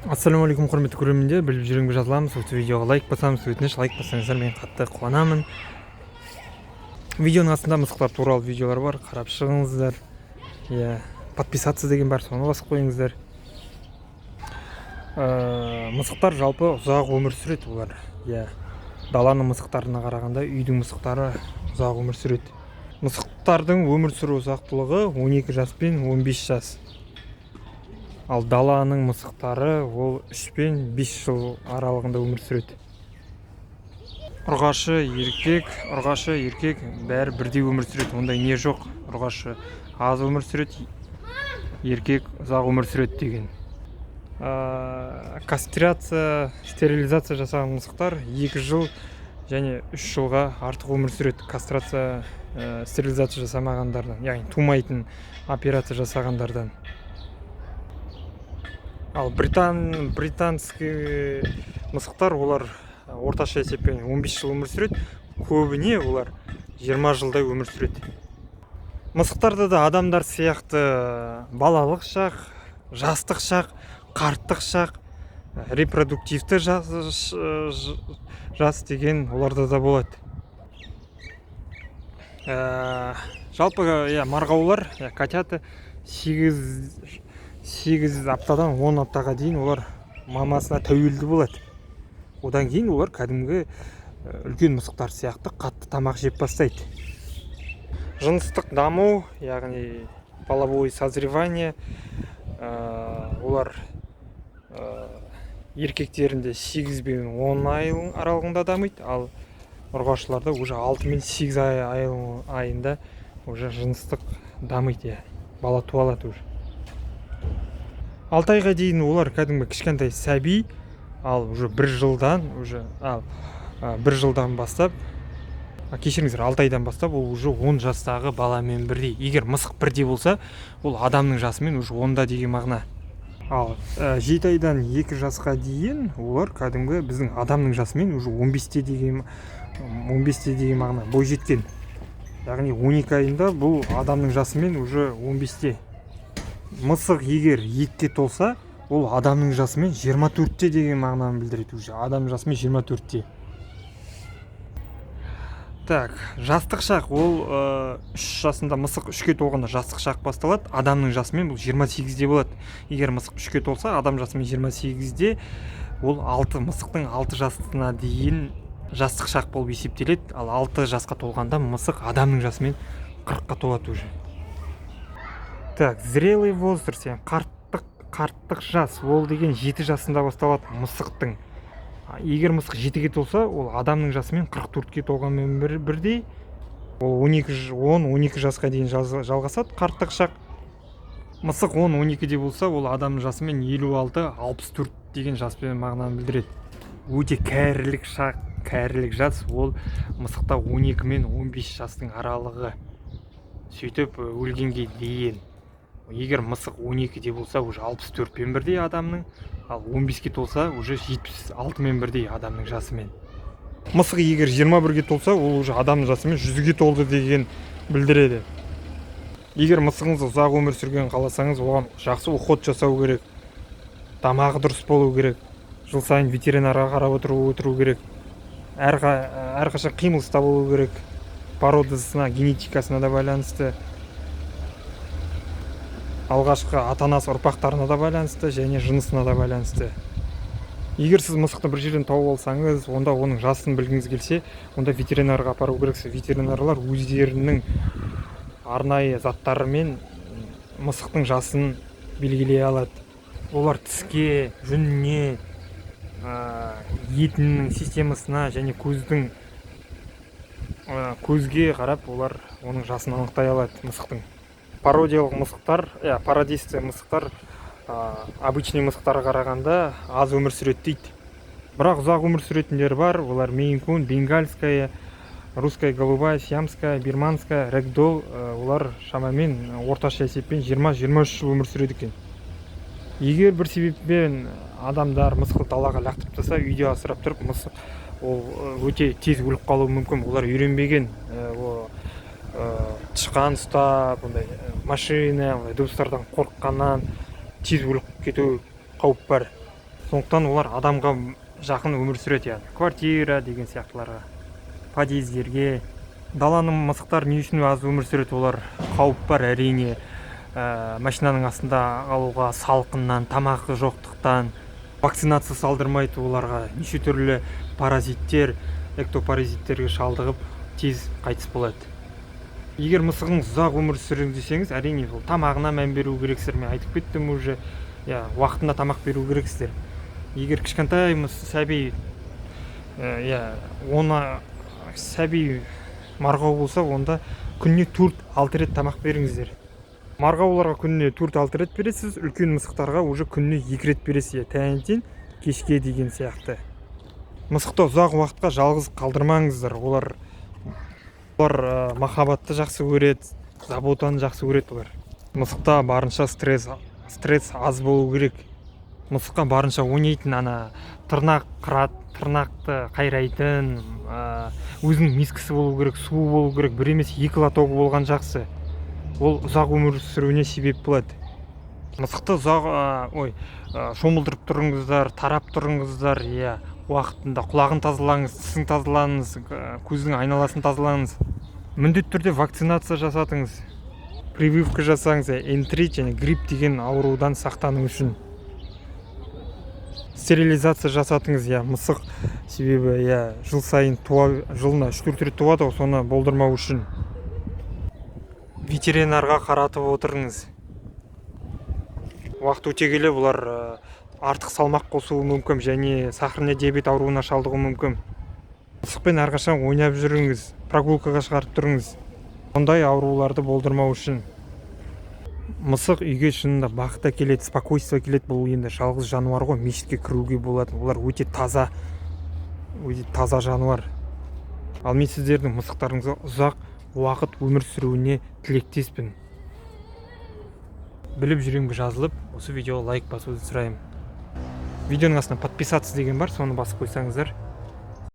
Ассалаумағалейкум құрметті көрермендер, біліп жүрген жазыламыз. Осы видеоға лайк басамыз, өтініш лайк басаңыздар, мен қатты қуанамын. Видеоның астында мысықтар туралы видеолар бар, қарап шығыңыздар. Подписаться деген бар, соны басып қойыңыздар. Мысықтар жалпы ұзақ өмір сүреді олар. Даланың мысықтарына қарағанда үйдің мысықтары ұзақ өмір сүреді. Мысықтардың өмір сүру ұзақтылығы 12 жас пен 15 жас. Ал даланың мысықтары ол 3 пен 5 жыл аралығында өмір сүреді. Ұрғашы еркек бәрі бірдей өмір сүреді. Ондай не жоқ. Ұрғашы аз өмір сүреді, еркек ұзақ өмір сүреді деген. Кастрация, стерилизация жасаған мысықтар 2 жыл және 3 жылға артық өмір сүреді. Кастрация, стерилизация жасамағандардан, яғни тумайтын операция жасағандардан. Ал британский мысықтар олар орташа есеппен 15 жыл өмір сүреді. Көбіне олар 20 жылдай өмір сүреді. Мысықтарда да адамдар сияқты балалық шақ, жастық шақ, қарттық шақ, репродуктивті жас деген оларда да болады. Жалпы марғаулар, котята 8 аптадан 10 аптаға дейін олар мамасына тәуелді болады. Одан кейін олар кәдімгі үлкен мысықтар сияқты қатты тамақ жеп бастайды. Жыныстық даму, яғни половое созревание, олар еркектерінде 8 пен 10 ай аралығында дамиды, ал ұрғашыларда уже 6 мен 8 айында уже жыныстық дамиды, бала туалады уже. 6 айға дейін олар кәдімгі кішкентай сәби, ал уже 1 жылдан бастап, кешіріңіздер, 6 айдан бастап ол уже 10 жастағы баламен бірдей. Егер мысық бірдей болса, ол адамның жасымен уже 10-да деген мағына. Ал 7 айдан 2 жасқа дейін олар кәдімгі біздің адамның жасымен уже 15-те деген мағына, бой жеткен. Яғни 12 айында бұл адамның жасымен уже 15-те. Мысық егер етте толса, ол адамның жасымен 24-те деген мағынаны білдіреді. Уже адамның жасымен 24-те. Так, жастық шақ, ол 3 жасында мысық 3-ке толғанда жастық шақ басталады. Адамның жасымен бұл 28-де болады. Егер мысық 3-ке толса, адам жасымен 28-де, ол мысықтың 6 жасына дейін жастық шақ болып есептеледі. Ал 6 жасқа толғанда мысық адамның жасымен 40-қа толады уже. Так, зрелый возраст, қарттық жас, ол деген 7 жасында басталады мысықтың. Егер мысық 7-ге толса, ол адамның жасымен 44-ге толғанмен бірдей. Ол 10-12 жасқа дейін жалғасады қарттық шақ. Мысық 10-12-де болса, ол адамның жасымен 56-64 деген жаспен мағынаны білдіреді. Өте кәрілік жас, ол мысықта 12 мен 15 жастың аралығы. Сөйтіп өлгенге дейін. Егер мысық 12-де болса, уже 64 пен бірдей адамның, ал 15-ке толса, уже 76 мен бірдей адамның жасымен. Мысық егер 21-ге толса, ол уже адамның жасымен 100-ге толды деген білдіреді. Егер мысығыңыз ұзақ өмір сүрген қаласаңыз, оған жақсы уход жасау керек, тамағы дұрыс болу керек, жыл сайын ветеринарға қарап отыру керек, әрқашан қимылыста болу керек, породасына, генетикасына да байланысты, алғашқы ата-анасы ұрпақтарына да байланысты және жынысына да байланысты. Егер сіз мысықты бір жерден тауып алсаңыз, онда оның жасын білгіңіз келсе, онда ветеринарға апару керексіз. Ветеринарлар өздерінің арнайы заттарымен мысықтың жасын белгілей алады. Олар тіске, жүніне, етінің системасына және көзге қарап олар оның жасын анықтай алады мысықтың. Пародиялық мысықтар, пародисті мысықтар обычный мысықтарға қарағанда аз өмір сүреді дейді. Бірақ ұзақ өмір сүретіндер бар. Олар мейн-кун, бенгальская, русская голубая, сиамская, бирманская, рэгдолл, олар шамамен орташа есеппен 20-23 жыл өмір сүреді екен. Егер бір себеппен адамдар мысықты далаға лақтырып тастаса, үйде асырап тұрып, мысық ол өте тез өліп қалуы мүмкін. Олар үйренбеген, тышқан ұстап, машина, дыбыстардан қорыққаннан тез өліп кету қауіп бар. Сондықтан олар адамға жақын өмір сүреді, яғни квартира деген сияқтыларға, подъездерге. Даланың мысықтары не үшін аз өмір сүреді? Олар қауіп бар әрине. Машинаның астында қалуға, салқыннан, тамағы жоқтықтан, вакцинация салдырмайды оларға, неше түрлі паразиттер, эктопаразиттерге шалдығып тез қайтыс болады. Егер мысығыңыз ұзақ өмір сүрейін десеңіз, әрине ол тамағына мән беру керексіздер. Мен айтып кеттім уже, уақытында тамақ беру керексіздер. Егер кішкентай сәби, сәби марғау болса, онда күніне 4-6 рет тамақ беріңіздер. Марғауларға күніне 4-6 рет бересіз, үлкен мысықтарға уже күніне 2 рет бересіз, таңертең, кешке деген сияқты. Мысықты ұзақ уақытқа жалғыз қалдырмаңыздар. Олар махаббатты жақсы көреді, заботаны жақсы көреді олар. Мысықта барынша стресс аз болу керек. Мысыққа барынша ойнайтын, тырнақ қырат, тырнақты қайрайтын, өзінің мискісі болу керек, суы болу керек, бір емес 2 лотогы болған жақсы. Ол ұзақ өмір сүруіне себеп болады. Мысықты шомылдырып тұрыңыздар, тарап тұрыңыздар, уақытында құлағын тазалаңыз, тісін тазалаңыз, көздің айналасын тазалаңыз. Міндетті түрде вакцинация жасатыңыз, прививка жасаңыз, энтерит және грипп деген аурудан сақтану үшін. Стерилизация жасатыңыз, мысық себебі жыл сайын жылына 3-4 рет туады, соны болдырмау үшін. Ветеринарға қаратып отырыңыз. Уақыт өте келе бұлар артық салмақ қосуы мүмкін және сахарный диабет ауруына шалдығуы мүмкін. Мысықпен әрқашан ойнап жүріңіз, прогулкаға шығарып тұрыңыз. Ондай ауруларды болдырмау үшін. Мысық үйге шынында бақыт әкеледі, спокойствие келеді. Бұл енді жалғыз жануар ғой, мешітке кіруге болады. Олар өте таза жануар. Ал мен сіздердің мысықтарыңызға ұзақ уақыт өмір сүруіне тілектеспін. Біліп жүрегімге жазылып, осы видеоға лайк басуды сұраймын. Видеоның астына подписаться деген бар, соны басып қойсаңыздар.